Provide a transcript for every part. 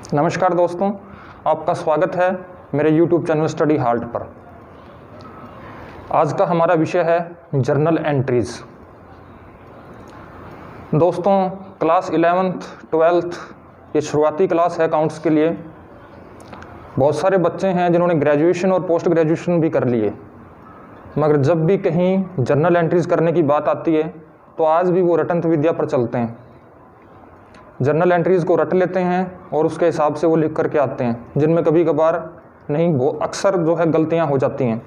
नमस्कार दोस्तों, आपका स्वागत है मेरे YouTube चैनल स्टडी हार्ट पर। आज का हमारा विषय है जर्नल एंट्रीज। दोस्तों, क्लास 11th 12th ये शुरुआती क्लास है अकाउंट्स के लिए। बहुत सारे बच्चे हैं जिन्होंने ग्रेजुएशन और पोस्ट ग्रेजुएशन भी कर लिए, मगर जब भी कहीं जर्नल एंट्रीज करने की बात आती है तो आज भी वो रटंत विद्या पर चलते हैं। जर्नल एंट्रीज़ को रट लेते हैं और उसके हिसाब से वो लिख करके आते हैं, जिनमें कभी कभार नहीं वो अक्सर जो है गलतियां हो जाती हैं।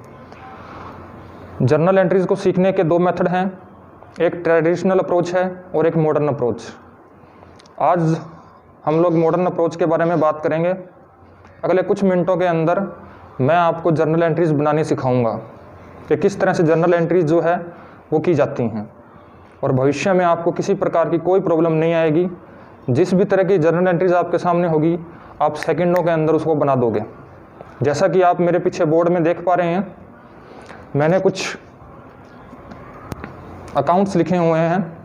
जर्नल एंट्रीज़ को सीखने के दो मेथड हैं, एक ट्रेडिशनल अप्रोच है और एक मॉडर्न अप्रोच। आज हम लोग मॉडर्न अप्रोच के बारे में बात करेंगे। अगले कुछ मिनटों के अंदर मैं आपको जर्नल एंट्रीज़ बनानी सिखाऊंगा कि किस तरह से जर्नल एंट्रीज़ जो है वो की जाती हैं, और भविष्य में आपको किसी प्रकार की कोई प्रॉब्लम नहीं आएगी। जिस भी तरह की जर्नल एंट्रीज आपके सामने होगी, आप सेकंडों के अंदर उसको बना दोगे। जैसा कि आप मेरे पीछे बोर्ड में देख पा रहे हैं, मैंने कुछ अकाउंट्स लिखे हुए हैं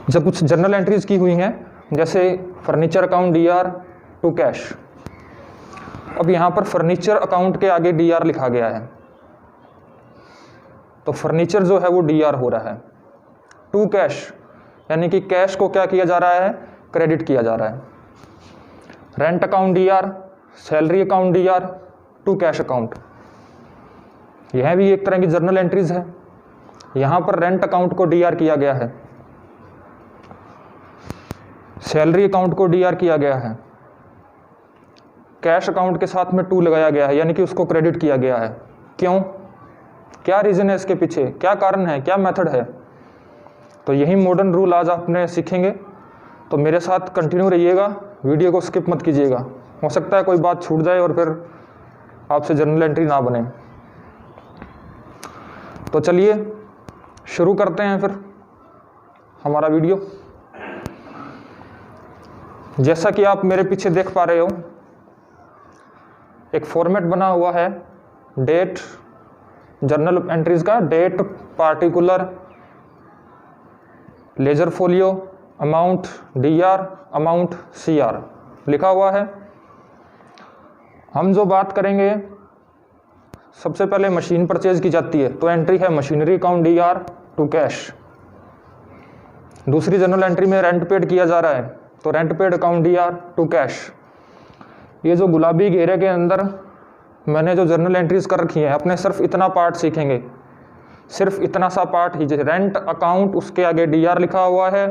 जब कुछ जर्नल एंट्रीज की हुई हैं, जैसे furniture account DR to cash. अब यहाँ पर फर्नीचर अकाउंट के आगे DR लिखा गया है, तो फर्नीचर जो है वो DR हो रहा है। टू कैश यानी कि कैश को क्या किया जा रहा है, क्रेडिट किया जा रहा है। Rent account DR, salary account DR to cash account, यह भी एक तरह की जर्नल एंट्रीज है। यहां पर रेंट अकाउंट को DR किया गया है, सैलरी अकाउंट को DR किया गया है, कैश अकाउंट के साथ में टू लगाया गया है, यानी कि उसको क्रेडिट किया गया है। क्यों, क्या रीजन है इसके पीछे, क्या कारण है, क्या मेथड है? तो यही मॉडर्न रूल आज आपने सीखेंगे। तो मेरे साथ कंटिन्यू रहिएगा, वीडियो को स्किप मत कीजिएगा। हो सकता है कोई बात छूट जाए और फिर आपसे जर्नल एंट्री ना बने। तो चलिए शुरू करते हैं फिर हमारा वीडियो। जैसा कि आप मेरे पीछे देख पा रहे हो, एक फॉर्मेट बना हुआ है डेट, जर्नल एंट्रीज का date, particular, ledger folio, amount DR, amount CR लिखा हुआ है। हम जो बात करेंगे, सबसे पहले मशीन परचेज की जाती है तो एंट्री है machinery account DR to cash. दूसरी जनरल एंट्री में रेंट पेड किया जा रहा है तो rent paid account DR to cash. ये जो गुलाबी घेरे के अंदर मैंने जो जर्नल एंट्रीज कर रखी है, अपने सिर्फ इतना पार्ट सीखेंगे, सिर्फ इतना सा पार्ट ही। जैसे रेंट अकाउंट, उसके आगे DR लिखा हुआ है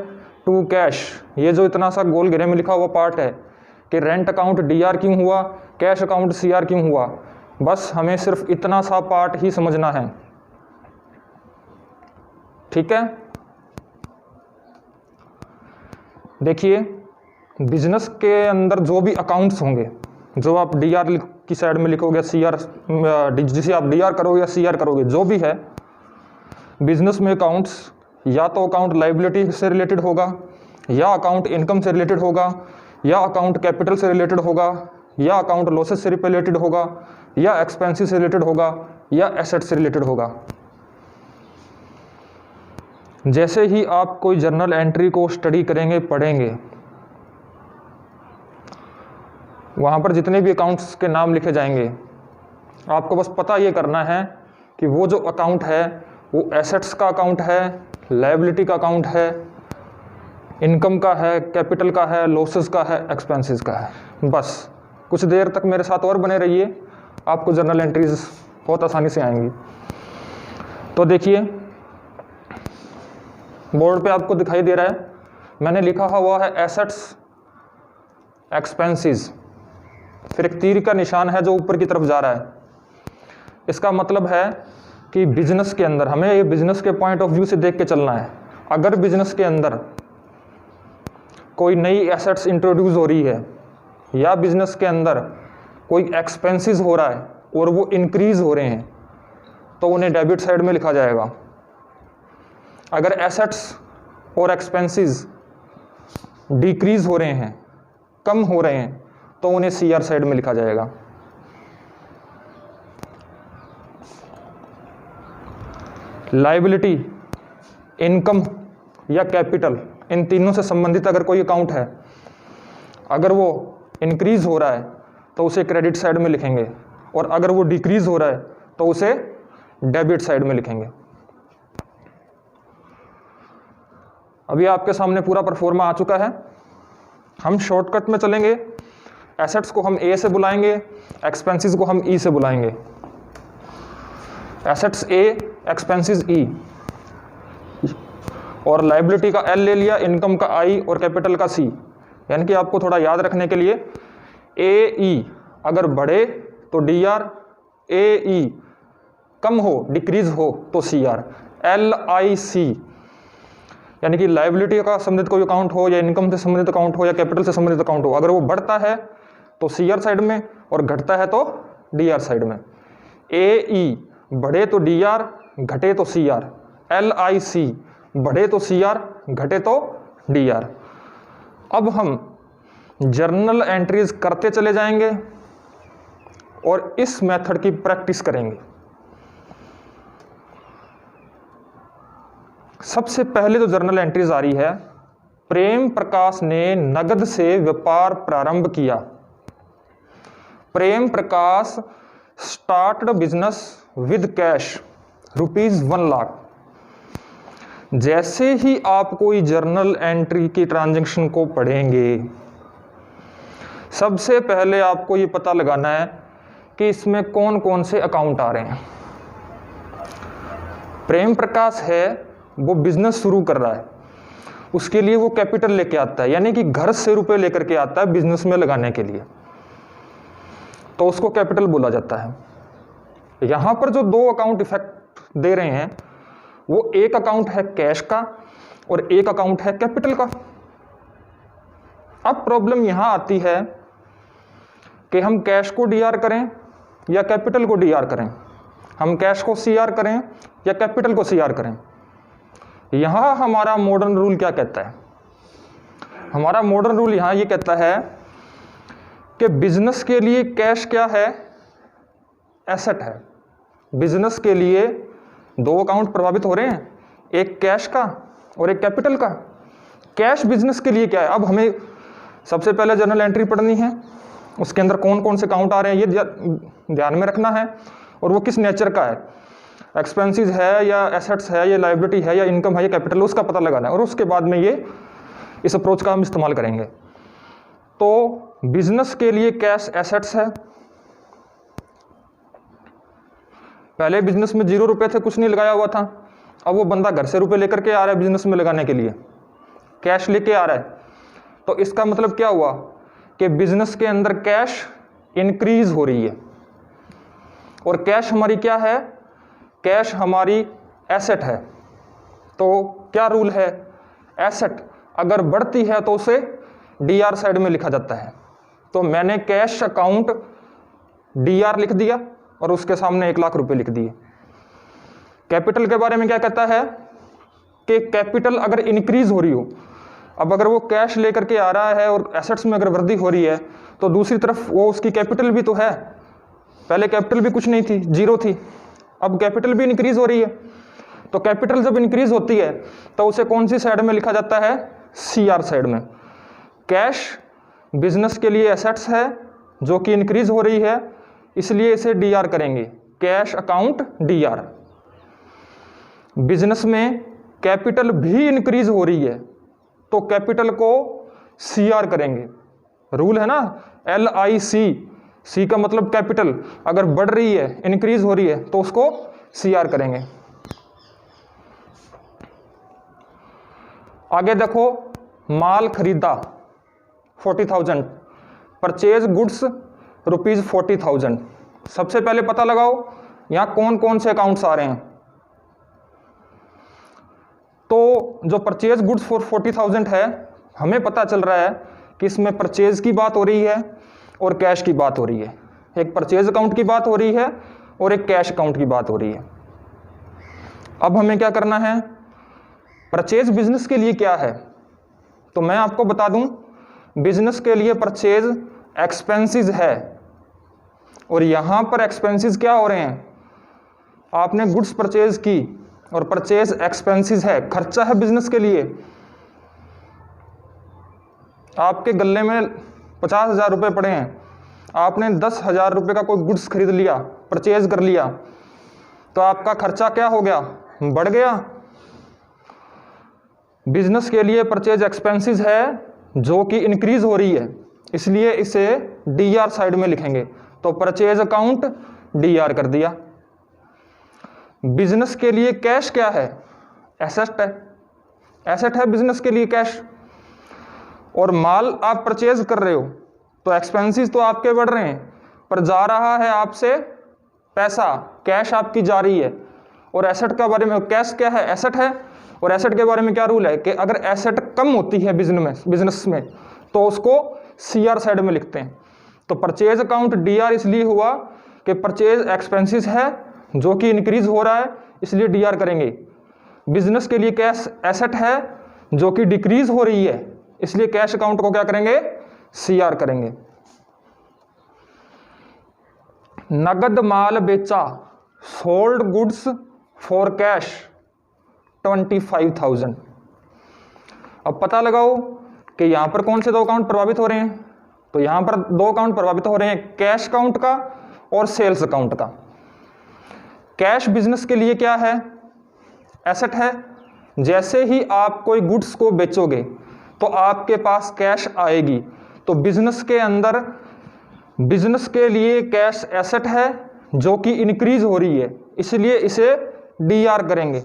टू कैश। ये जो इतना सा गोल घेरे में लिखा हुआ पार्ट है कि रेंट अकाउंट DR क्यों हुआ, कैश अकाउंट CR क्यों हुआ, बस हमें सिर्फ इतना सा पार्ट ही समझना है। ठीक है, देखिए बिजनेस के अंदर जो भी अकाउंट्स होंगे, जो आप DR की साइड में लिखोगे, CR जिसे आप DR करोगे या CR करोगे, जो भी है बिजनेस में अकाउंट्स, या तो अकाउंट लायबिलिटी से रिलेटेड होगा, या अकाउंट इनकम से रिलेटेड होगा, या अकाउंट कैपिटल से रिलेटेड होगा, या अकाउंट लॉसेस से रिलेटेड होगा, या एक्सपेंसेस से रिलेटेड होगा, या एसेट से रिलेटेड होगा। जैसे ही आप कोई जर्नल एंट्री को स्टडी करेंगे, पढ़ेंगे, वहाँ पर जितने भी अकाउंट्स के नाम लिखे जाएंगे, आपको बस पता ये करना है कि वो जो अकाउंट है वो एसेट्स का अकाउंट है, लायबिलिटी का अकाउंट है, इनकम का है, कैपिटल का है, लॉसेस का है, एक्सपेंसेस का है। बस कुछ देर तक मेरे साथ और बने रहिए, आपको जर्नल एंट्रीज बहुत आसानी से आएंगी। तो देखिए बोर्ड पे आपको दिखाई दे रहा है, मैंने लिखा हुआ है एसेट्स, एक्सपेंसेस, फिर एक तीर का निशान है जो ऊपर की तरफ जा रहा है। इसका मतलब है कि बिजनेस के अंदर हमें ये बिजनेस के पॉइंट ऑफ व्यू से देख के चलना है। अगर बिजनेस के अंदर कोई नई एसेट्स इंट्रोड्यूस हो रही है, या बिजनेस के अंदर कोई एक्सपेंसेस हो रहा है और वो इंक्रीज हो रहे हैं, तो उन्हें डेबिट साइड में लिखा जाएगा। अगर एसेट्स और एक्सपेंसेस डिक्रीज हो रहे हैं, कम हो रहे हैं, तो उन्हें CR साइड में लिखा जाएगा। लायबिलिटी, इनकम या कैपिटल, इन तीनों से संबंधित अगर कोई अकाउंट है, अगर वो इंक्रीज हो रहा है तो उसे क्रेडिट साइड में लिखेंगे, और अगर वो डिक्रीज हो रहा है तो उसे डेबिट साइड में लिखेंगे। अभी आपके सामने पूरा परफॉर्मा आ चुका है। हम शॉर्टकट में चलेंगे, एसेट्स को हम ए से बुलाएंगे, एक्सपेंसेस को हम ई से बुलाएंगे। एसेट्स ए, एक्सपेंसेस ई, और लाइबिलिटी का एल ले लिया, इनकम का आई और कैपिटल का सी। यानी कि आपको थोड़ा याद रखने के लिए ए ई अगर बढ़े तो डी आर, ए ई कम हो डिक्रीज हो तो सी आर, एल आई सी यानी कि लाइबिलिटी का संबंधित कोई अकाउंट हो या इनकम से संबंधित अकाउंट हो या कैपिटल से संबंधित अकाउंट हो, अगर वो बढ़ता है तो सी आर साइड में और घटता है तो डी आर साइड में। ए ई बढ़े तो डी आर, घटे तो सी आर, एल आई सी बढ़े तो सी आर, घटे तो डी आर। अब हम जर्नल एंट्रीज करते चले जाएंगे और इस मेथड की प्रैक्टिस करेंगे। सबसे पहले तो जर्नल एंट्रीज आ रही है, प्रेम प्रकाश ने नगद से व्यापार प्रारंभ किया। Prem Prakash started business with cash ₹1 lakh. जैसे ही आप कोई जर्नल एंट्री की ट्रांजैक्शन को पढ़ेंगे, सबसे पहले आपको ये पता लगाना है कि इसमें कौन कौन से अकाउंट आ रहे हैं। प्रेम प्रकाश है वो बिजनेस शुरू कर रहा है, उसके लिए वो कैपिटल लेके आता है, यानी कि घर से रुपए लेकर के आता है बिजनेस में लगाने के लिए, तो उसको कैपिटल बोला जाता है। यहां पर जो दो अकाउंट इफेक्ट दे रहे हैं, वो एक अकाउंट है कैश का और एक अकाउंट है कैपिटल का। अब प्रॉब्लम यहां आती है कि हम कैश को डीआर करें या कैपिटल को डीआर करें, हम कैश को सीआर करें या कैपिटल को सीआर करें। यहां हमारा मॉडर्न रूल क्या कहता है? हमारा मॉडर्न रूल यहां ये कहता है कि बिजनेस के लिए कैश क्या है? एसेट है। बिजनेस के लिए दो अकाउंट प्रभावित हो रहे हैं, एक कैश का और एक कैपिटल का। कैश बिजनेस के लिए क्या है? अब हमें सबसे पहले जर्नल एंट्री पढ़नी है, उसके अंदर कौन कौन से अकाउंट आ रहे हैं ये ध्यान में रखना है, और वो किस नेचर का है, एक्सपेंसेस है या एसेट्स है या लायबिलिटी है या इनकम है या कैपिटल, उसका पता लगाना है। और उसके बाद में ये इस अप्रोच का हम इस्तेमाल करेंगे। तो बिजनेस के लिए कैश एसेट्स है। पहले बिजनेस में 0 रुपए थे, कुछ नहीं लगाया हुआ था, अब वो बंदा घर से रुपए लेकर के आ रहा है बिजनेस में लगाने के लिए, कैश लेके आ रहा है। तो इसका मतलब क्या हुआ कि बिजनेस के अंदर कैश इंक्रीज हो रही है, और कैश हमारी क्या है? कैश हमारी एसेट है। तो क्या रूल है? एसेट अगर बढ़ती है तो उसे डीआर साइड में लिखा जाता है। तो मैंने कैश अकाउंट डीआर लिख दिया और उसके सामने 1 लाख रुपए लिख दिए। कैपिटल के बारे में क्या कहता है कि कैपिटल अगर इंक्रीज हो रही हो, अब अगर वो कैश लेकर के आ रहा है और एसेट्स में अगर वृद्धि हो रही है, तो दूसरी तरफ वो उसकी कैपिटल भी तो है। पहले कैपिटल भी कुछ नहीं थी, 0 थी, अब कैपिटल भी इंक्रीज हो रही है। तो कैपिटल जब इंक्रीज होती है तो उसे कौन सी साइड में लिखा जाता है? सीआर साइड में। कैश बिजनेस के लिए एसेट्स है जो कि इंक्रीज हो रही है, इसलिए इसे डीआर करेंगे, कैश अकाउंट डीआर। बिजनेस में कैपिटल भी इंक्रीज हो रही है तो कैपिटल को सीआर करेंगे। रूल है ना, LIC, सी का मतलब कैपिटल, अगर बढ़ रही है इंक्रीज हो रही है तो उसको सीआर करेंगे। आगे देखो, माल खरीदा 40,000, परचेज गुड्स ₹40,000। सबसे पहले पता लगाओ यहां कौन कौन से अकाउंट्स आ रहे हैं। तो जो परचेज गुड्स फॉर 40,000 है, हमें पता चल रहा है कि इसमें परचेज की बात हो रही है और कैश की बात हो रही है। एक परचेज अकाउंट की बात हो रही है और एक कैश अकाउंट की बात हो रही है। अब हमें क्या करना है? परचेज बिजनेस के लिए क्या है? तो मैं आपको बता दूं, बिजनेस के लिए परचेज एक्सपेंसेस है, और यहां पर एक्सपेंसेस क्या हो रहे हैं? आपने गुड्स परचेज की और परचेज एक्सपेंसेस है, खर्चा है बिजनेस के लिए। आपके गले में 50,000 रुपये पड़े हैं, आपने 10,000 रुपये का कोई गुड्स खरीद लिया, परचेज कर लिया, तो आपका खर्चा क्या हो गया, बढ़ गया। बिजनेस के लिए परचेज एक्सपेंसेस है जो कि इंक्रीज हो रही है, इसलिए इसे डीआर साइड में लिखेंगे। तो परचेज अकाउंट डीआर कर दिया। बिजनेस के लिए कैश क्या है, एसेट है, एसेट है बिजनेस के लिए कैश। और माल आप परचेज कर रहे हो तो एक्सपेंसेस तो आपके बढ़ रहे हैं, पर जा रहा है आपसे पैसा, कैश आपकी जा रही है। और एसेट के बारे में, कैश क्या है, एसेट है। और एसेट के बारे में क्या रूल है कि अगर एसेट कम होती है बिजनेस में तो उसको सीआर साइड में लिखते हैं। तो परचेज अकाउंट डीआर इसलिए हुआ कि परचेज एक्सपेंसेस है जो कि इंक्रीज हो रहा है, इसलिए डीआर करेंगे। बिजनेस के लिए कैश एसेट है जो कि डिक्रीज हो रही है, इसलिए कैश अकाउंट को क्या करेंगे, सीआर करेंगे। नगद माल बेचा, सोल्ड गुड्स फॉर कैश 25,000। अब पता लगाओ कि यहां पर कौन से दो अकाउंट प्रभावित हो रहे हैं। तो यहां पर दो अकाउंट प्रभावित हो रहे हैं, कैश अकाउंट का और सेल्स अकाउंट का। कैश बिजनेस के लिए क्या है, एसेट है। जैसे ही आप कोई गुड्स को बेचोगे तो आपके पास कैश आएगी। तो बिजनेस के अंदर बिजनेस के लिए कैश एसेट है जो कि इंक्रीज हो रही है, इसलिए इसे डीआर करेंगे।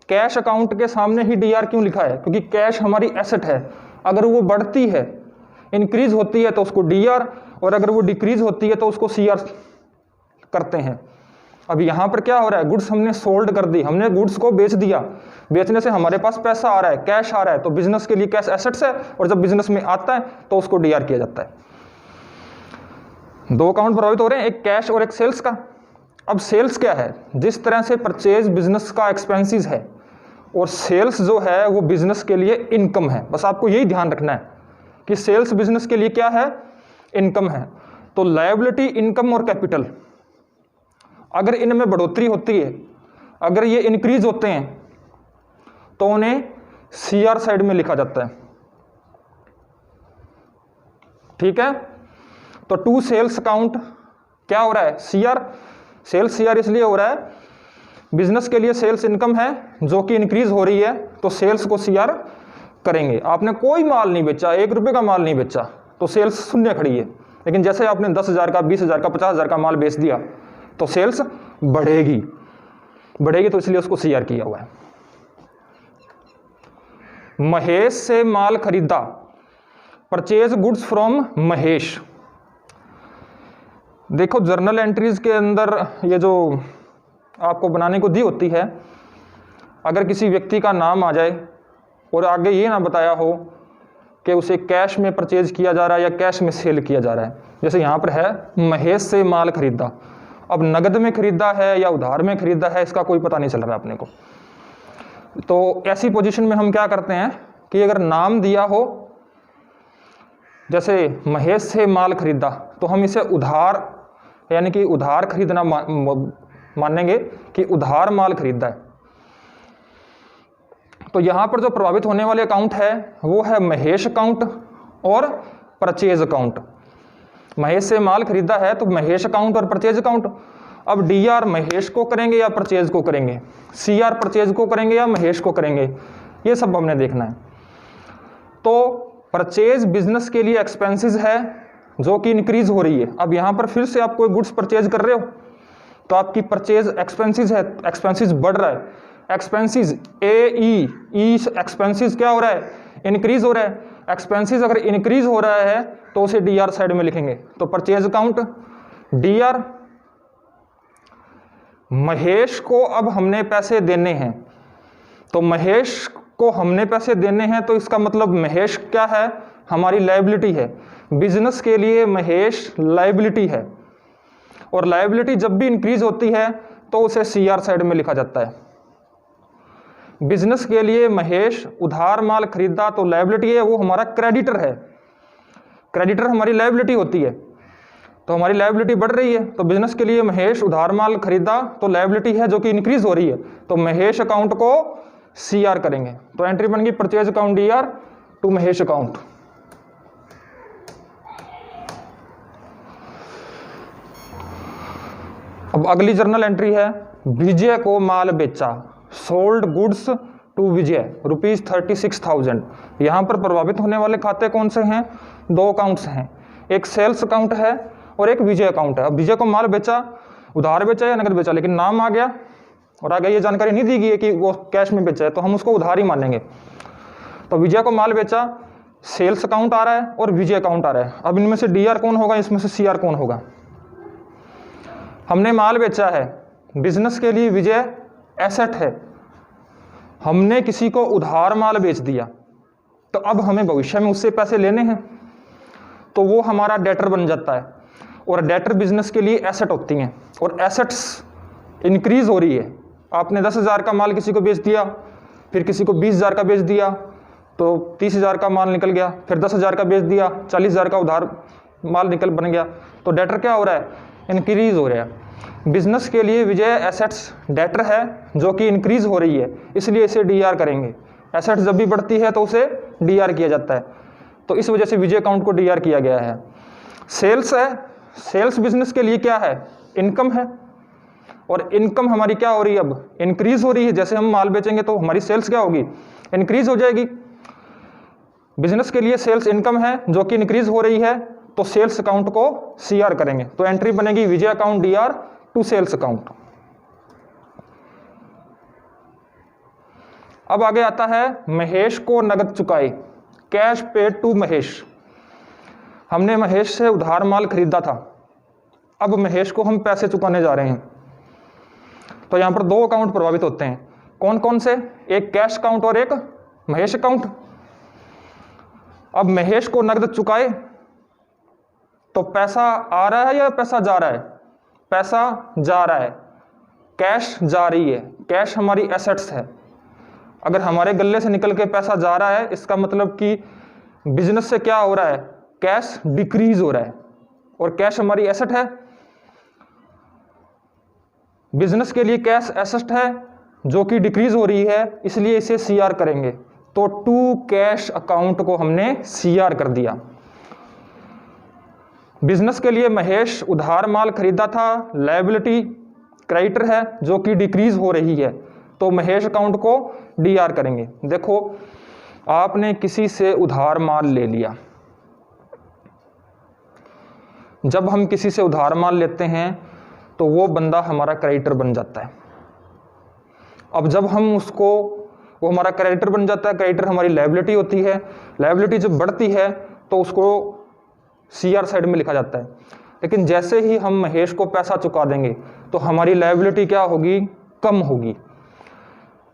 कैश अकाउंट के सामने ही डीआर क्यों लिखा है, क्योंकि कैश हमारी एसेट है। अगर वो बढ़ती है, इंक्रीज होती है तो उसको डीआर, और अगर वो डिक्रीज होती है तो उसको सीआर करते हैं। अब यहाँ पर क्या हो रहा है, गुड्स हमने सोल्ड कर दी, हमने गुड्स को बेच दिया, बेचने से हमारे पास पैसा आ रहा है, कैश आ रहा है। तो बिजनेस के लिए कैश एसेट्स है, और जब बिजनेस में आता है तो उसको डीआर किया जाता है। दो अकाउंट प्रभावित हो रहे हैं, एक कैश और एक सेल्स का। अब सेल्स क्या है, जिस तरह से परचेज बिजनेस का एक्सपेंसेस है और सेल्स जो है वो बिजनेस के लिए इनकम है। बस आपको यही ध्यान रखना है कि सेल्स बिजनेस के लिए क्या है, इनकम है। तो लायबिलिटी, इनकम और कैपिटल, अगर इनमें बढ़ोतरी होती है, अगर ये इंक्रीज होते हैं तो उन्हें सीआर साइड में लिखा जाता है। ठीक है। तो टू सेल्स अकाउंट क्या हो रहा है, सीआर। सेल्स सीआर इसलिए हो रहा है, बिजनेस के लिए सेल्स इनकम है जो कि इंक्रीज हो रही है, तो सेल्स को सीआर करेंगे। आपने कोई माल नहीं बेचा, 1 रुपये का माल नहीं बेचा, तो सेल्स शून्य खड़ी है। लेकिन जैसे आपने 10,000 का, 20,000 का, 50,000 का माल बेच दिया तो सेल्स बढ़ेगी, तो इसलिए उसको सीआर किया हुआ है। महेश से माल खरीदा, परचेज गुड्स फ्रॉम महेश। देखो जर्नल एंट्रीज के अंदर ये जो आपको बनाने को दी होती है, अगर किसी व्यक्ति का नाम आ जाए और आगे ये ना बताया हो कि उसे कैश में परचेज किया जा रहा है या कैश में सेल किया जा रहा है, जैसे यहाँ पर है महेश से माल खरीदा। अब नगद में खरीदा है या उधार में खरीदा है, इसका कोई पता नहीं चल रहा अपने को। तो ऐसी पोजीशन में हम क्या करते हैं कि अगर नाम दिया हो, जैसे महेश से माल खरीदा, तो हम इसे उधार, यानी कि उधार खरीदना मानेंगे कि उधार माल खरीदा है। तो यहाँ पर जो प्रभावित होने वाले अकाउंट है वो है महेश अकाउंट और परचेज अकाउंट। महेश से माल खरीदा है तो महेश अकाउंट और परचेज अकाउंट। अब डीआर महेश को करेंगे या परचेज को करेंगे, सीआर परचेज को करेंगे या महेश को करेंगे, ये सब हमने देखना है। तो परचेज बिजनेस के लिए एक्सपेंसेस है जो कि इंक्रीज हो रही है। अब यहाँ पर फिर से आप कोई गुड्स परचेज कर रहे हो तो आपकी परचेज एक्सपेंसेस है, एक्सपेंसेस बढ़ रहा है। एक्सपेंसेस ई एक्सपेंसेस क्या हो रहा है, इंक्रीज हो रहा है। एक्सपेंसेस अगर इंक्रीज हो रहा है तो उसे डीआर साइड में लिखेंगे। तो परचेज अकाउंट डीआर। महेश को अब हमने पैसे देने हैं, तो महेश को हमने पैसे देने हैं तो इसका मतलब महेश क्या है, हमारी लायबिलिटी है। बिजनेस के लिए महेश लायबिलिटी है, और लायबिलिटी जब भी इंक्रीज होती है तो उसे सीआर साइड में लिखा जाता है। बिजनेस के लिए महेश उधार माल खरीदा तो लायबिलिटी है, वो हमारा क्रेडिटर है। क्रेडिटर हमारी लायबिलिटी होती है, तो हमारी लायबिलिटी बढ़ रही है। तो बिजनेस के लिए महेश उधार माल खरीदा तो लायबिलिटी है जो कि इंक्रीज हो रही है, तो महेश अकाउंट को सीआर करेंगे। तो एंट्री बन गई purchase account DR to Mahesh account. अब अगली जर्नल एंट्री है, विजय को माल बेचा, सोल्ड गुड्स टू विजय ₹36,000। यहाँ पर प्रभावित होने वाले खाते कौन से हैं? 2 अकाउंट्स हैं, एक सेल्स अकाउंट है और एक विजय अकाउंट है। अब विजय को माल बेचा, उधार बेचा या नकद बेचा, लेकिन नाम आ गया और आगे ये जानकारी नहीं दी गई है कि वो कैश में बेचा है, तो हम उसको उधार ही मानेंगे। तो विजय को माल बेचा, सेल्स अकाउंट आ रहा है और विजय अकाउंट आ रहा है। अब इनमें से डीआर कौन होगा, इसमें से सीआर कौन होगा? हमने माल बेचा है, बिजनेस के लिए विजय एसेट है, हमने किसी को उधार माल बेच दिया, तो अब हमें भविष्य में उससे पैसे लेने हैं, तो वो हमारा डेटर बन जाता है। और डेटर बिजनेस के लिए एसेट होती हैं और एसेट्स इंक्रीज हो रही है। आपने 10,000 का माल किसी को बेच दिया, फिर किसी को 20,000 का बेच दिया, तो 30,000 का माल निकल गया, फिर 10,000 का बेच दिया, 40,000 का उधार माल बन गया। तो डेटर क्या हो रहा है? इंक्रीज हो रहा है। बिजनेस के लिए विजय एसेट्स डेटर है जो कि इंक्रीज हो रही है, इसलिए इसे डीआर करेंगे। एसेट्स जब भी बढ़ती है तो उसे डीआर किया जाता है, तो इस वजह से विजय अकाउंट को डीआर किया गया है। सेल्स है, सेल्स बिजनेस के लिए क्या है? इनकम है, और इनकम हमारी क्या हो रही है? अब इंक्रीज हो रही है। जैसे हम माल बेचेंगे तो हमारी सेल्स क्या होगी? इंक्रीज हो जाएगी। बिजनेस के लिए सेल्स इनकम है जो कि इंक्रीज हो रही है, तो सेल्स अकाउंट को सीआर करेंगे, तो एंट्री बनेगी Vijay account DR to sales account. अब आगे आता है महेश को नगद चुकाए, कैश पेड टू महेश। हमने महेश से उधार माल खरीदा था, अब महेश को हम पैसे चुकाने जा रहे हैं। तो यहां पर 2 अकाउंट प्रभावित होते हैं, कौन कौन से? एक कैश अकाउंट और एक महेश अकाउंट। अब महेश को नगद चुकाए तो पैसा आ रहा है या पैसा जा रहा है? पैसा जा रहा है, कैश जा रही है। कैश हमारी एसेट्स है, अगर हमारे गले से निकल के पैसा जा रहा है, इसका मतलब कि बिजनेस से क्या हो रहा है? कैश डिक्रीज हो रहा है, और कैश हमारी एसेट है। बिजनेस के लिए कैश एसेट है जो कि डिक्रीज हो रही है, इसलिए इसे सीआर करेंगे। तो टू कैश अकाउंट को हमने सीआर कर दिया। बिजनेस के लिए महेश उधार माल खरीदा था, लायबिलिटी क्रेडिटर है जो कि डिक्रीज हो रही है, तो महेश अकाउंट को डीआर करेंगे। देखो, आपने किसी से उधार माल ले लिया, जब हम किसी से उधार माल लेते हैं तो वो बंदा हमारा क्रेडिटर बन जाता है। अब जब हम उसको, वो हमारा क्रेडिटर बन जाता है, क्रेडिटर हमारी लायबिलिटी होती है। लायबिलिटी जब बढ़ती है तो उसको सीआर साइड में लिखा जाता है। लेकिन जैसे ही हम महेश को पैसा चुका देंगे तो हमारी लायबिलिटी क्या होगी? कम होगी।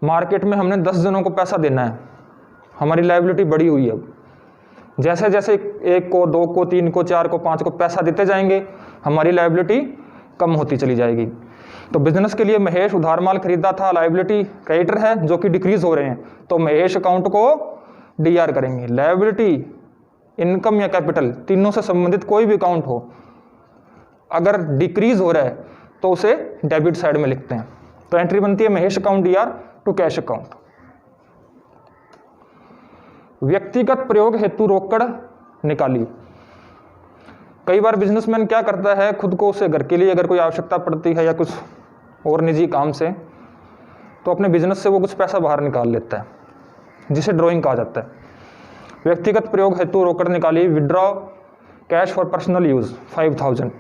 मार्केट में हमने 10 जनों को पैसा देना है, हमारी लायबिलिटी बढ़ी हुई है। अब जैसे जैसे 1 को, 2 को, 3 को, 4 को, 5 को पैसा देते जाएंगे, हमारी लायबिलिटी कम होती चली जाएगी। तो बिजनेस के लिए महेश उधार माल खरीदा था, लायबिलिटी क्रेडिटर है जो कि डिक्रीज हो रहे हैं, तो महेश अकाउंट को डीआर करेंगे। लायबिलिटी, इनकम या कैपिटल, तीनों से संबंधित कोई भी अकाउंट हो, अगर डिक्रीज हो रहा है तो उसे डेबिट साइड में लिखते हैं। तो एंट्री बनती है Mahesh account DR to cash account. व्यक्तिगत प्रयोग हेतु रोकड़ निकाली। कई बार बिजनेसमैन क्या करता है, खुद को उसे घर के लिए अगर कोई आवश्यकता पड़ती है या कुछ और निजी काम से, तो अपने बिजनेस से वो कुछ पैसा बाहर निकाल लेता है, जिसे ड्राइंग कहा जाता है। व्यक्तिगत प्रयोग हेतु रोकड़ निकाली, withdraw cash for personal use 5,000।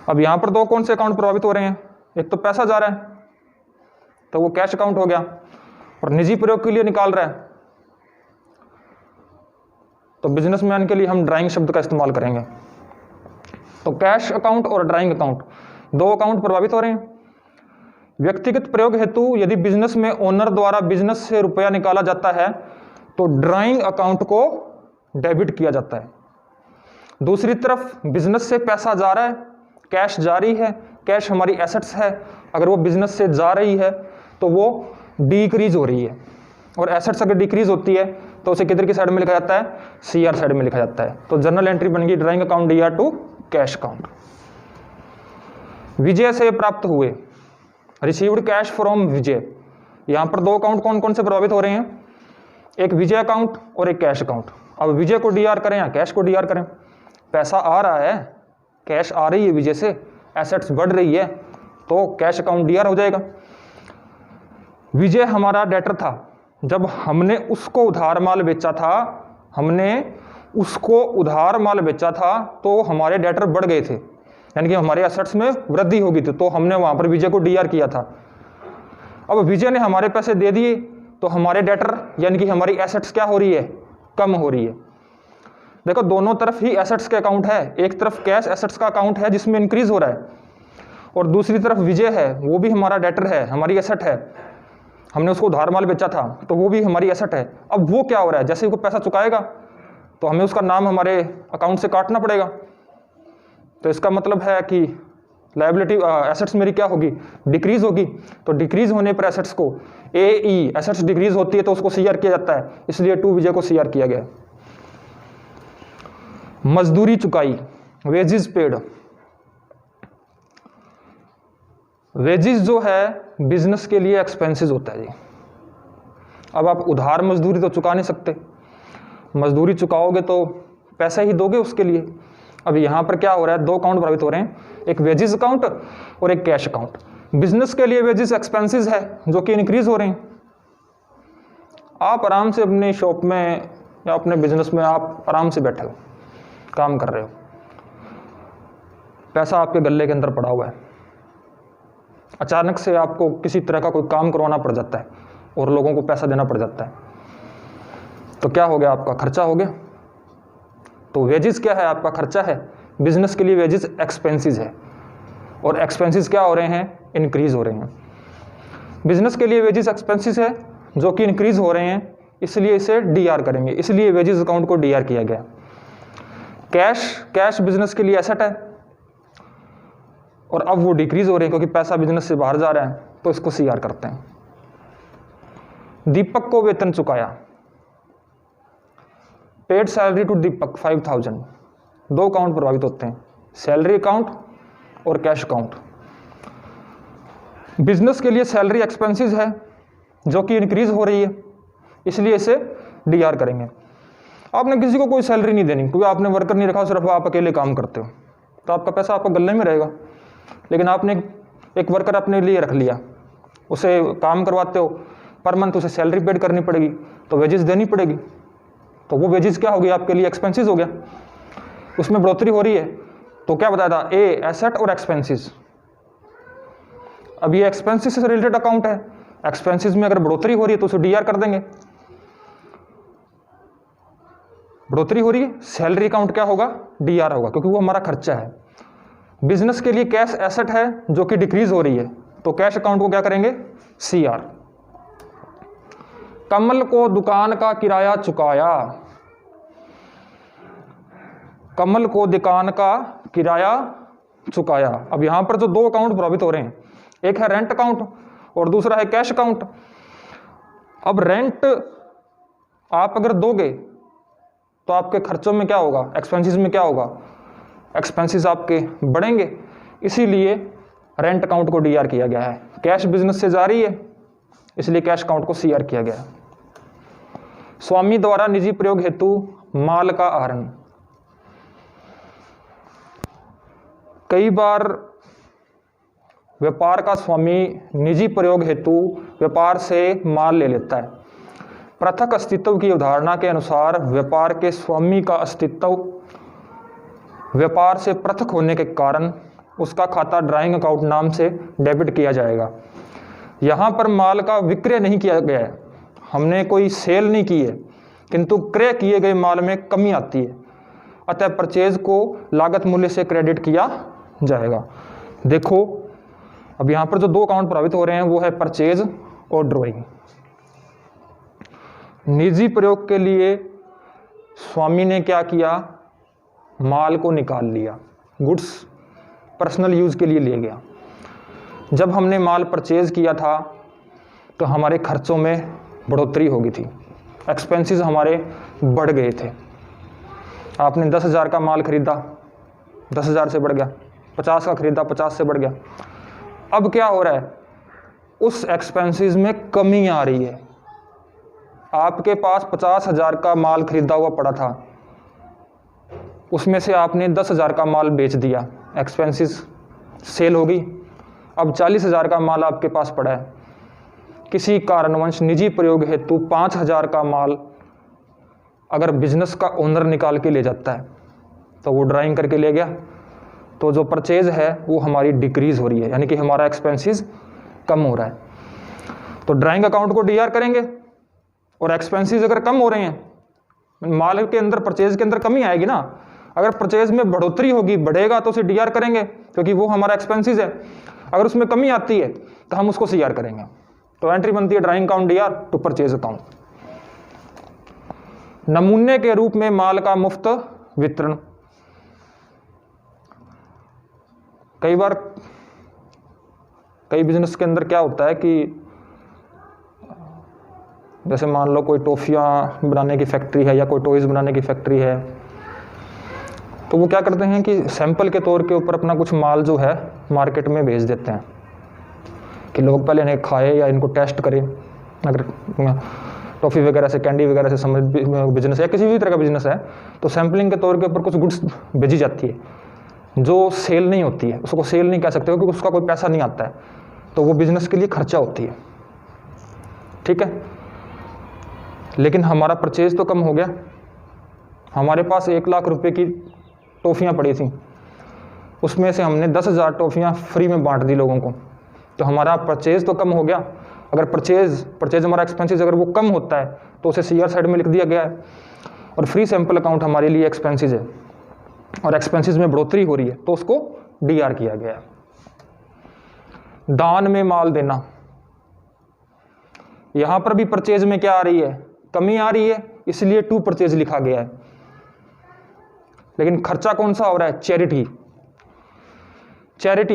अब यहाँ पर 2 कौन से अकाउंट प्रभावित हो रहे हैं? एक तो पैसा जा रहा है तो वो कैश अकाउंट हो गया, और निजी प्रयोग के लिए निकाल रहा है तो बिजनेसमैन के लिए हम ड्राइंग शब्द का इस्तेमाल करेंगे। तो कैश अकाउंट और ड्राइंग अकाउंट, 2 अकाउंट प्रभावित हो रहे हैं। व्यक्तिगत प्रयोग हेतु यदि बिजनेस में ओनर द्वारा बिजनेस से रुपया निकाला जाता है तो ड्राइंग अकाउंट को डेबिट किया जाता है। दूसरी तरफ बिजनेस से पैसा जा रहा है, कैश जारी है, कैश हमारी एसेट्स है, अगर वो बिजनेस से जा रही है तो वो डिक्रीज हो रही है, और एसेट्स अगर डिक्रीज होती है तो उसे किधर की साइड में लिखा जाता है? सीआर साइड में लिखा जाता है। तो जनरल एंट्री बन गई drawing account DR to cash account. Vijay से प्राप्त हुए, रिसीव्ड कैश फ्रॉम विजय। यहां पर 2 अकाउंट कौन कौन से प्रभावित हो रहे हैं? एक विजय अकाउंट और एक कैश अकाउंट। अब विजय को डीआर करें या कैश को डीआर करें? पैसा आ रहा है, कैश आ रही है विजय से, एसेट्स बढ़ रही है, तो कैश अकाउंट डीआर हो जाएगा। विजय हमारा डेटर था, जब हमने उसको उधार माल बेचा था तो हमारे डेटर बढ़ गए थे, यानी कि हमारे एसेट्स में वृद्धि होगी थी, तो हमने वहां पर विजय को डीआर किया था। अब विजय ने हमारे पैसे दे दिए तो हमारे डेटर यानी कि हमारी एसेट्स क्या हो रही है, कम हो रही है। देखो दोनों तरफ ही एसेट्स के अकाउंट है, एक तरफ कैश एसेट्स का अकाउंट है जिसमें इंक्रीज हो रहा है, और दूसरी तरफ विजय है, वो भी हमारा डेटर है, हमारी एसेट है, हमने उसको उधार माल बेचा था तो वो भी हमारी एसेट है। अब वो क्या हो रहा है, जैसे वो पैसा चुकाएगा तो हमें उसका नाम हमारे अकाउंट से काटना पड़ेगा, तो इसका मतलब है कि लायबिलिटी एसेट्स मेरी क्या होगी, डिक्रीज होगी। तो डिक्रीज होने पर एसेट्स को AE एसेट्स डिक्रीज होती है तो उसको CR किया जाता है, इसलिए टू विजय को CR किया गया। मजदूरी चुकाई, वेजेस पेड। वेजेस जो है बिजनेस के लिए एक्सपेंसेस होता है जी। अब आप उधार मजदूरी तो चुका नहीं सकते, मजदूरी चुकाओगे तो पैसे ही दोगे उसके लिए। अब यहाँ पर क्या हो रहा है, दो अकाउंट प्रभावित हो रहे हैं, एक वेजेस अकाउंट और एक कैश अकाउंट। बिजनेस के लिए वेजेस एक्सपेंसेस है जो कि इंक्रीज हो रहे हैं। आप आराम से अपनी शॉप में या अपने बिजनेस में आप आराम से बैठे हो, काम कर रहे हो, पैसा आपके गल्ले के अंदर पड़ा हुआ है, अचानक से आपको किसी तरह का कोई काम करवाना पड़ जाता है और लोगों को पैसा देना पड़ जाता है, तो क्या हो गया, आपका खर्चा हो गया। तो वेजेस क्या है, आपका खर्चा है। बिजनेस के लिए वेजेस एक्सपेंसेस है, और एक्सपेंसेस क्या हो रहे हैं, इंक्रीज हो रहे हैं। बिजनेस के लिए वेजेस एक्सपेंसेस है जो कि इंक्रीज हो रहे हैं, इसलिए इसे डीआर करेंगे, इसलिए वेजेस अकाउंट को डीआर किया गया। कैश बिजनेस के लिए एसेट है और अब वो डिक्रीज हो रहे हैं क्योंकि पैसा बिजनेस से बाहर जा रहा है, तो इसको CR करते हैं। दीपक को वेतन चुकाया, पेड सैलरी टू दीपक 5000। दो अकाउंट प्रभावित होते हैं, सैलरी अकाउंट और कैश अकाउंट। बिजनेस के लिए सैलरी एक्सपेंसेस है जो कि इंक्रीज हो रही है, इसलिए इसे डीआर करेंगे। आपने किसी को कोई सैलरी नहीं देनी क्योंकि आपने वर्कर नहीं रखा, सिर्फ आप अकेले काम करते हो, तो आपका पैसा आपका गले में रहेगा। लेकिन आपने एक वर्कर अपने लिए रख लिया, उसे काम करवाते हो, पर मंथ उसे सैलरी पेड करनी पड़ेगी, तो वेजेस देनी पड़ेगी, तो वो वेजेस क्या हो गया, आपके लिए एक्सपेंसेस हो गया, उसमें बढ़ोतरी हो रही है। तो क्या बताया था, ए एसेट और एक्सपेंसेस। अब ये एक्सपेंसेस से रिलेटेड अकाउंट है, एक्सपेंसेस में अगर बढ़ोतरी हो रही है तो उसे डीआर कर देंगे। बढ़ोतरी हो रही है, सैलरी अकाउंट क्या होगा, डीआर होगा, क्योंकि वो हमारा खर्चा है। बिजनेस के लिए कैश एसेट है जो कि डिक्रीज हो रही है, तो कैश अकाउंट को क्या करेंगे, CR। कमल को दुकान का किराया चुकाया, कमल को दुकान का किराया चुकाया। अब यहां पर जो दो अकाउंट प्रभावित हो रहे हैं, एक है रेंट अकाउंट और दूसरा है कैश अकाउंट। अब रेंट आप अगर दोगे तो आपके खर्चों में क्या होगा, एक्सपेंसेस में क्या होगा, एक्सपेंसेस आपके बढ़ेंगे, इसीलिए रेंट अकाउंट को डीआर किया गया है। कैश बिजनेस से जारी है, इसलिए कैश अकाउंट को CR किया गया। स्वामी द्वारा निजी प्रयोग हेतु माल का आहरण। कई बार व्यापार का स्वामी निजी प्रयोग हेतु व्यापार से माल ले लेता है। पृथक अस्तित्व की अवधारणा के अनुसार व्यापार के स्वामी का अस्तित्व व्यापार से पृथक होने के कारण उसका खाता ड्राइंग अकाउंट नाम से डेबिट किया जाएगा। यहाँ पर माल का विक्रय नहीं किया गया है, हमने कोई सेल नहीं की है, किंतु क्रय किए गए माल में कमी आती है, अतः परचेज को लागत मूल्य से क्रेडिट किया जाएगा। देखो अब यहाँ पर जो दो अकाउंट प्रभावित हो रहे हैं वो है परचेज और ड्राइंग। निजी प्रयोग के लिए स्वामी ने क्या किया, माल को निकाल लिया, गुड्स पर्सनल यूज़ के लिए ले गया। जब हमने माल परचेज किया था तो हमारे खर्चों में बढ़ोतरी हो गई थी, एक्सपेंसेस हमारे बढ़ गए थे। आपने 10,000 का माल खरीदा, 10,000 से बढ़ गया, 50 का खरीदा, 50 से बढ़ गया। अब क्या हो रहा है, उस एक्सपेंसेस में कमी आ रही है। आपके पास 50,000 का माल खरीदा हुआ पड़ा था, उसमें से आपने 10,000 का माल बेच दिया, एक्सपेंसेस सेल हो गई, अब 40,000 का माल आपके पास पड़ा है, किसी कारणवश निजी प्रयोग हेतु 5,000 का माल अगर बिजनेस का ओनर निकाल के ले जाता है तो वो ड्राइंग करके ले गया, तो जो परचेज है वो हमारी डिक्रीज हो रही है, यानी कि हमारा एक्सपेंसेस कम हो रहा है। तो ड्राइंग अकाउंट को डीआर करेंगे और एक्सपेंसेस अगर कम हो रहे हैं, माल के अंदर परचेज के अंदर कमी आएगी ना, अगर परचेज में बढ़ोतरी होगी, बढ़ेगा तो उसे डीआर करेंगे क्योंकि वो हमारा एक्सपेंसेस है। अगर उसमें कमी आती है तो हम उसको सीआर करेंगे। तो एंट्री बनती है drawing account DR to purchase account. नमूने के रूप में माल का मुफ्त वितरण। कई बार कई बिजनेस के अंदर क्या होता है कि जैसे मान लो कोई टॉफियाँ बनाने की फैक्ट्री है या कोई टॉयज़ बनाने की फैक्ट्री है, तो वो क्या करते हैं कि सैंपल के तौर के ऊपर अपना कुछ माल जो है मार्केट में भेज देते हैं कि लोग पहले इन्हें खाए या इनको टेस्ट करें। अगर टॉफ़ी वगैरह से, कैंडी वगैरह से समझ बिजनेस है, किसी भी तरह का बिजनेस है, तो सैम्पलिंग के तौर के ऊपर कुछ गुड्स भेजी जाती है जो सेल नहीं होती है, उसको सेल नहीं कह सकते क्योंकि उसका कोई पैसा नहीं आता है, तो वो बिजनेस के लिए खर्चा होती है, ठीक है। लेकिन हमारा परचेज तो कम हो गया, हमारे पास 1 लाख रुपए की टॉफ़ियाँ पड़ी थी, उसमें से हमने 10,000 टॉफ़ियाँ फ्री में बांट दी लोगों को, तो हमारा परचेज तो कम हो गया। अगर परचेज हमारा एक्सपेंसेस अगर वो कम होता है तो उसे सीआर साइड में लिख दिया गया है, और फ्री सैंपल अकाउंट हमारे लिए एक्सपेंसेस है और एक्सपेंसेस में बढ़ोतरी हो रही है तो उसको डीआर किया गया है। दान में माल देना, यहां पर भी परचेज में क्या आ रही है, कमी आ रही है, इसलिए टू परचेज लिखा गया है। लेकिन खर्चा कौन सा हो रहा है, चैरिटी।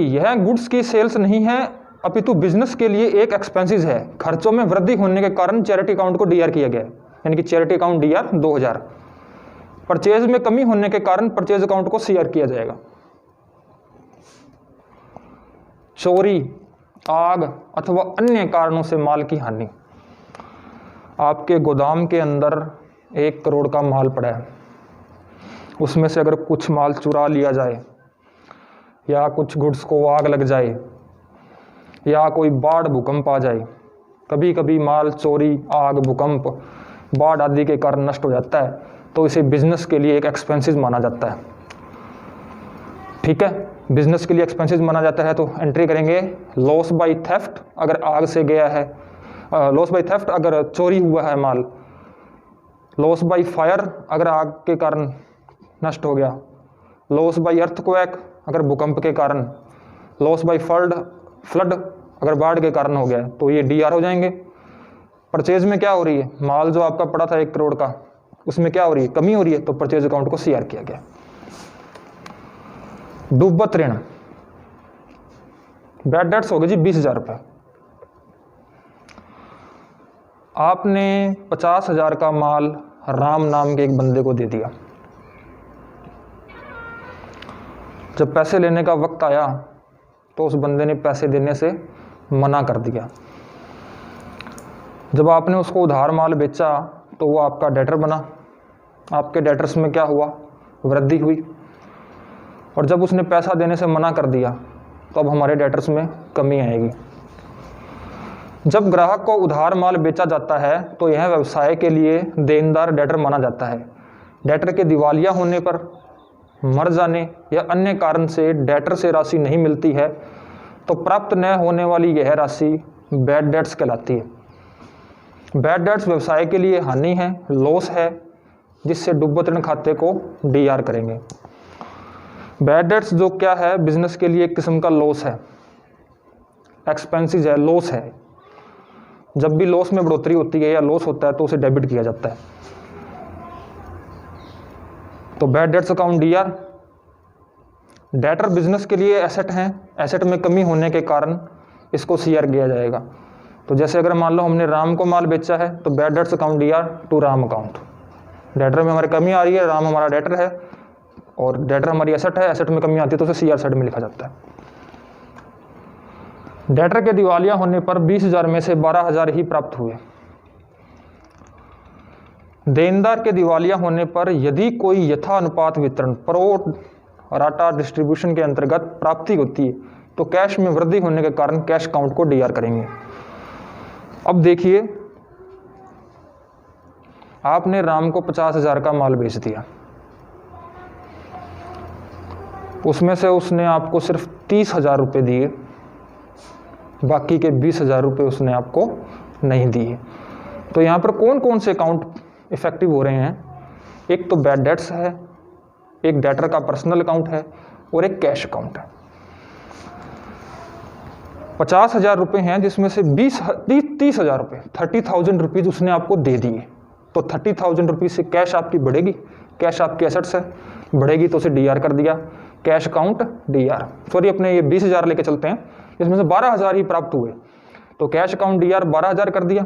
यह गुड्स की सेल्स नहीं है अपितु बिजनेस के लिए एक एक्सपेंसेस है। खर्चों में वृद्धि होने के कारण चैरिटी अकाउंट को डीआर किया गया है, यानी कि चैरिटी अकाउंट डीआर 2000। परचेज में कमी होने के कारण परचेज अकाउंट को सीआर किया जाएगा। चोरी, आग अथवा अन्य कारणों से माल की हानि। आपके गोदाम के अंदर 1 करोड़ का माल पड़ा है, उसमें से अगर कुछ माल चुरा लिया जाए या कुछ गुड्स को आग लग जाए या कोई बाढ़ भूकंप आ जाए, कभी कभी माल चोरी, आग, भूकंप, बाढ़ आदि के कारण नष्ट हो जाता है, तो इसे बिजनेस के लिए एक एक्सपेंसेस माना जाता है, ठीक है। बिजनेस के लिए एक्सपेंसेस माना जाता है तो एंट्री करेंगे लॉस बाय थेफ्ट अगर आग से गया है, लॉस बाय थेफ्ट अगर चोरी हुआ है माल, लॉस बाय फायर अगर आग के कारण नष्ट हो गया, लॉस बाय अर्थक्वेक अगर भूकंप के कारण, लॉस बाय फ्लड अगर बाढ़ के कारण हो गया, तो ये डीआर हो जाएंगे। परचेज में क्या हो रही है, माल जो आपका पड़ा था 1 करोड़ का, उसमें क्या हो रही है, कमी हो रही है, तो परचेज अकाउंट को सीआर किया गया। डूबत ऋण, बैड डेट्स हो गए जी 20,000 रुपये। आपने 50,000 का माल राम नाम के एक बंदे को दे दिया। जब पैसे लेने का वक्त आया तो उस बंदे ने पैसे देने से मना कर दिया। जब आपने उसको उधार माल बेचा तो वो आपका डेटर बना, आपके डेटर्स में क्या हुआ, वृद्धि हुई, और जब उसने पैसा देने से मना कर दिया तो अब हमारे डेटर्स में कमी आएगी। जब ग्राहक को उधार माल बेचा जाता है तो यह व्यवसाय के लिए देनदार डेटर माना जाता है। डेटर के दिवालिया होने पर, मर जाने या अन्य कारण से डेटर से राशि नहीं मिलती है तो प्राप्त न होने वाली यह राशि बैड डेट्स कहलाती है। बैड डेट्स व्यवसाय के लिए हानि है, लॉस है, जिससे डूबत ऋण खाते को डीआर करेंगे। बैड डेट्स जो क्या है, बिजनेस के लिए एक किस्म का लॉस है, एक्सपेंसेस है, लॉस है। जब भी लॉस में बढ़ोतरी होती है या लॉस होता है तो उसे डेबिट किया जाता है। तो bad debts account D R. Debtor business के लिए एसेट हैं, एसेट में कमी होने के कारण इसको सीआर किया जाएगा। तो जैसे अगर मान लो हमने राम को माल बेचा है तो bad debts account DR to Ram account. Debtor में हमारी कमी आ रही है, राम हमारा डेटर है और डेटर हमारी एसेट है, एसेट में कमी आती है तो उसे सीआर साइड में लिखा जाता है। डेटर के दिवालिया होने पर 20,000 में से 12,000 ही प्राप्त हुए। देनदार के दिवालिया होने पर यदि कोई यथानुपात वितरण प्रो राटा डिस्ट्रीब्यूशन के अंतर्गत प्राप्ति होती है, तो कैश में वृद्धि होने के कारण कैश अकाउंट को डीआर करेंगे। अब देखिए, आपने राम को 50,000 का माल बेच दिया, उसमें से उसने आपको सिर्फ 30,000 रुपये दिए, बाकी के 20,000 रुपये उसने आपको नहीं दिए। तो यहाँ पर कौन कौन से अकाउंट इफेक्टिव हो रहे हैं? एक तो बैड डेट्स है, एक डेटर का पर्सनल अकाउंट है और एक कैश अकाउंट है। 50,000 रुपये हैं जिसमें से 30,000 रुपये 30,000 रुपीज़ उसने आपको दे दिए, तो 30,000 रुपीज़ से कैश आपकी बढ़ेगी, कैश आपकी एसेट्स है, बढ़ेगी तो उसे डीआर कर दिया, कैश अकाउंट डीआर। सॉरी, अपने ये 20,000 लेके चलते हैं, इसमें से 12,000 ही प्राप्त हुए, तो कैश अकाउंट डीआर 12,000 कर दिया।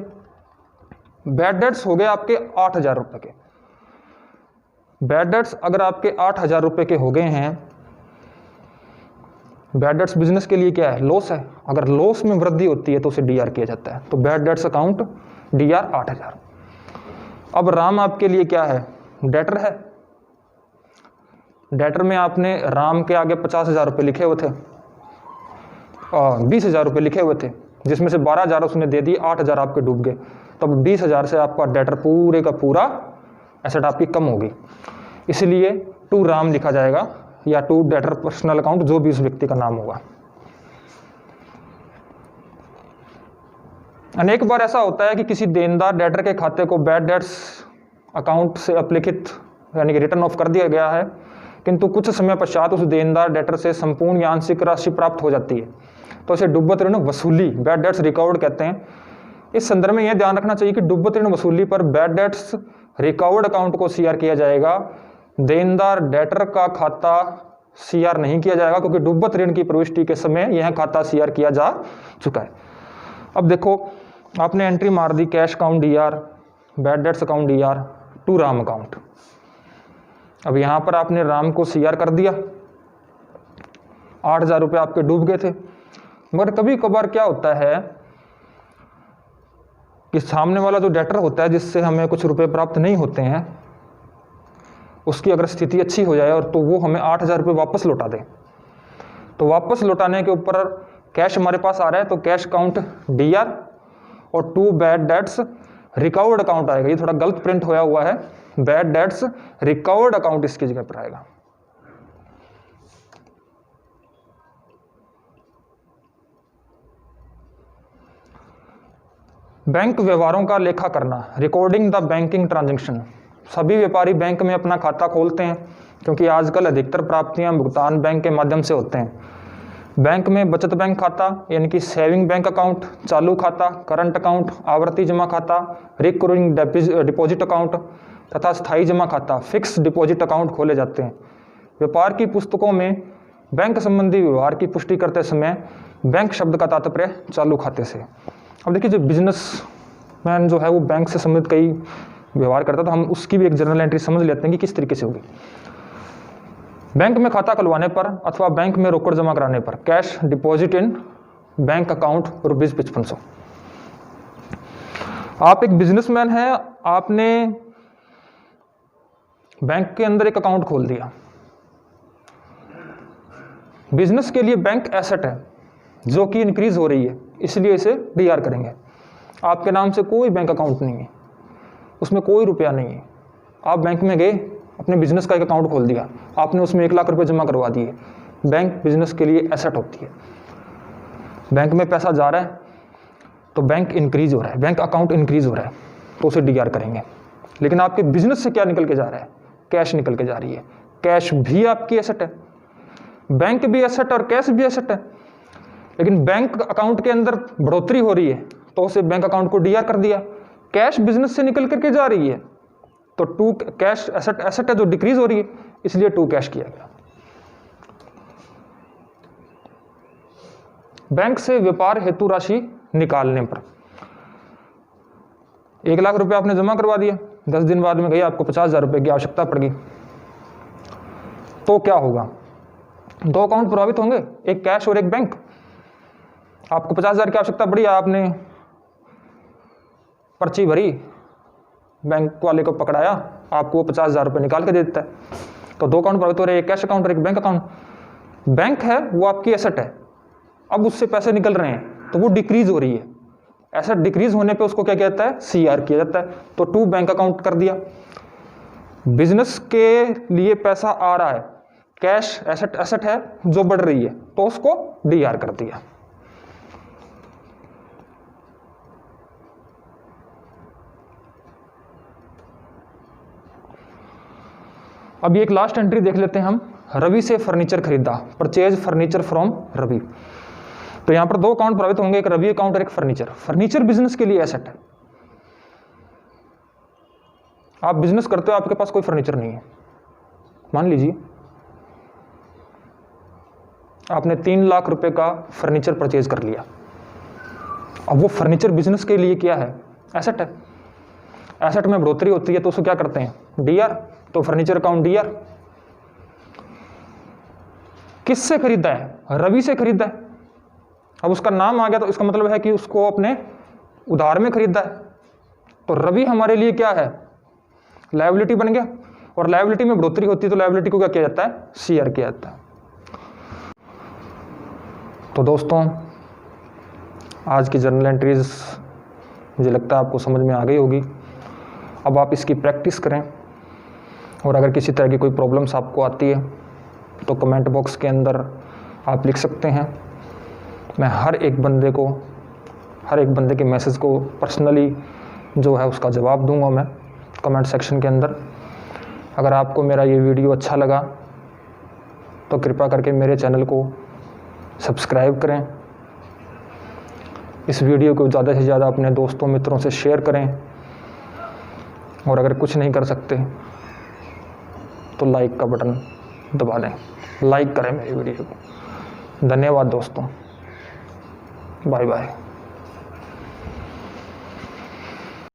बैड डेट्स हो गए आपके 8,000 रुपये के। बैड डेट्स अगर आपके 8,000 रुपये के हो गए हैं, बैड डेट्स बिजनेस के लिए क्या है? लॉस है। अगर लॉस में वृद्धि होती है तो उसे डीआर किया जाता है, तो बैड डेट्स अकाउंट डीआर 8,000। अब राम आपके लिए क्या है? डेटर है। डेटर में आपने राम के आगे 50,000 रुपये लिखे हुए थे, 20,000 रुपये लिखे हुए थे, जिसमें से 12,000 उसने दे दिए, 8,000 आपके डूब गए, तब 20,000 से आपका डेटर पूरे का पूरा एसेट आपकी कम होगी, इसलिए टू राम लिखा जाएगा या टू डेटर पर्सनल अकाउंट, जो भी उस व्यक्ति का नाम होगा। अनेक बार ऐसा होता है कि किसी देनदार डेटर के खाते को बैड डेट्स अकाउंट से अपलिखित यानी कि रिटर्न ऑफ कर दिया गया है, किंतु कुछ समय पश्चात उस देनदार डेटर से संपूर्ण या आंशिक राशि प्राप्त हो जाती है, तो इसे डुब्बत ऋण वसूली बैड डेट्स रिकवर्ड कहते हैं। इस संदर्भ में यह ध्यान रखना चाहिए कि डुब्बत ऋण वसूली पर बैड डेट्स रिकवर्ड अकाउंट को सीआर किया जाएगा, देनदार डेटर का खाता सीआर नहीं किया जाएगा, क्योंकि डुब्बत ऋण की प्रविष्टि के समय यह खाता सीआर किया जा चुका है। अब देखो, आपने एंट्री मार दी cash account DR, bad debts account DR, to Ram account. अब यहाँ पर आपने राम को सीआर कर दिया, 8,000 रुपये आपके डूब गए थे। मगर कभी कभार क्या होता है कि सामने वाला जो डेटर होता है, जिससे हमें कुछ रुपए प्राप्त नहीं होते हैं, उसकी अगर स्थिति अच्छी हो जाए और तो वो हमें 8,000 रुपये वापस लौटा दे, तो वापस लौटाने के ऊपर कैश हमारे पास आ रहा है, तो कैश अकाउंट डीआर और to bad debts recovered account आएगा। ये थोड़ा गलत प्रिंट होया हुआ है, बैड डेट्स रिकवर्ड अकाउंट इसकी जगह पर आएगा। बैंक व्यवहारों का लेखा करना, रिकॉर्डिंग द बैंकिंग ट्रांजैक्शन। सभी व्यापारी बैंक में अपना खाता खोलते हैं, क्योंकि आजकल अधिकतर प्राप्तियां भुगतान बैंक के माध्यम से होते हैं। बैंक में बचत बैंक खाता यानी कि सेविंग बैंक अकाउंट, चालू खाता, करंट अकाउंट, आवर्ती जमा खाता, रिकरिंग डिपॉजिट अकाउंट तथा स्थायी जमा खाता, फिक्स डिपॉजिट अकाउंट खोले जाते हैं। व्यापार की पुस्तकों में बैंक संबंधी व्यवहार की पुष्टि करते समय बैंक शब्द का तात्पर्य चालू खाते से। अब देखिए, जो बिजनेसमैन जो है वो बैंक से संबंधित कई व्यवहार करता है, तो हम उसकी भी एक जर्नल एंट्री समझ लेते हैं कि किस तरीके से होगी। बैंक में खाता खुलवाने पर अथवा बैंक में रोकड़ जमा कराने पर cash deposit in bank account ₹5500। आप एक बिजनेसमैन हैं, आपने बैंक के अंदर एक अकाउंट खोल दिया। बिजनेस के लिए बैंक एसेट है जो कि इंक्रीज हो रही है, इसलिए इसे डीआर करेंगे। आपके नाम से कोई बैंक अकाउंट नहीं है, उसमें कोई रुपया नहीं है। आप बैंक में गए, अपने बिजनेस का एक अकाउंट खोल दिया, आपने उसमें 1 लाख रुपए जमा करवा दिए। बैंक बिजनेस के लिए एसेट होती है। बैंक में पैसा जा रहा है तो बैंक इंक्रीज हो रहा है, बैंक अकाउंट इंक्रीज हो रहा है, तो उसे डीआर करेंगे। लेकिन आपके बिजनेस से क्या निकल के जा रहा है? कैश निकल के जा रही है। कैश भी आपकी एसेट है, बैंक भी एसेट और कैश भी एसेट है। लेकिन बैंक अकाउंट के अंदर बढ़ोतरी हो रही है तो उसे बैंक अकाउंट को डीआर कर दिया। कैश बिजनेस से निकल करके जा रही है तो टू कैश एसेट है जो डिक्रीज हो रही है, इसलिए टू कैश किया गया। बैंक से व्यापार हेतु राशि निकालने पर 1 लाख रुपए आपने जमा करवा दिया, 10 दिन बाद में गई आपको 50,000 रुपए की आवश्यकता पड़ गई, तो क्या होगा? 2 अकाउंट प्रभावित होंगे, एक कैश और एक बैंक। आपको 50,000 की आवश्यकता पड़ी, आपने पर्ची भरी, बैंक वाले को पकड़ाया, आपको वो 50,000 रुपये निकाल के दे देता है, तो 2 अकाउंट प्रभावित हो रहे हैं, एक कैश अकाउंट और एक बैंक अकाउंट। बैंक है वो आपकी एसेट है, अब उससे पैसे निकल रहे हैं तो वो डिक्रीज हो रही है। एसेट डिक्रीज होने पे उसको क्या कहता है, सीआर किया जाता है। तो टू बैंक अकाउंट कर दिया। बिजनेस के लिए पैसा आ रहा है, कैश एसेट है जो बढ़ रही है, तो उसको डीआर कर दिया। अब एक लास्ट एंट्री देख लेते हैं हम। रवि से फर्नीचर खरीदा, परचेज फर्नीचर फ्रॉम रवि। तो यहां पर दो अकाउंट प्रभावित होंगे, एक रवि अकाउंट और एक फर्नीचर। फर्नीचर बिजनेस के लिए एसेट है। आप बिजनेस करते हो, आपके पास कोई फर्नीचर नहीं है, मान लीजिए आपने 3 लाख रुपए का फर्नीचर परचेज कर लिया। अब वो फर्नीचर बिजनेस के लिए क्या है, एसेट है। एसेट में बढ़ोतरी होती है तो उसको क्या करते हैं, डीआर। तो फर्नीचर अकाउंट डीआर। किससे खरीदा है, रवि से खरीदा है। अब उसका नाम आ गया तो इसका मतलब है कि उसको अपने उधार में खरीदा है। तो रवि हमारे लिए क्या है, लायबिलिटी बन गया। और लायबिलिटी में बढ़ोतरी होती है तो लायबिलिटी को क्या किया जाता है, सीआर किया जाता है। तो दोस्तों आज की जर्नल एंट्रीज मुझे लगता है आपको समझ में आ गई होगी। अब आप इसकी प्रैक्टिस करें, और अगर किसी तरह की कोई प्रॉब्लम्स आपको आती है तो कमेंट बॉक्स के अंदर आप लिख सकते हैं। मैं हर एक बंदे के मैसेज को पर्सनली जो है उसका जवाब दूंगा मैं कमेंट सेक्शन के अंदर। अगर आपको मेरा ये वीडियो अच्छा लगा तो कृपया करके मेरे चैनल को सब्सक्राइब करें। इस वीडियो को ज़्यादा से ज़्यादा अपने दोस्तों मित्रों से शेयर करें, और अगर कुछ नहीं कर सकते तो लाइक का बटन दबा दें, लाइक करें मेरी वीडियो को। धन्यवाद दोस्तों, बाय बाय।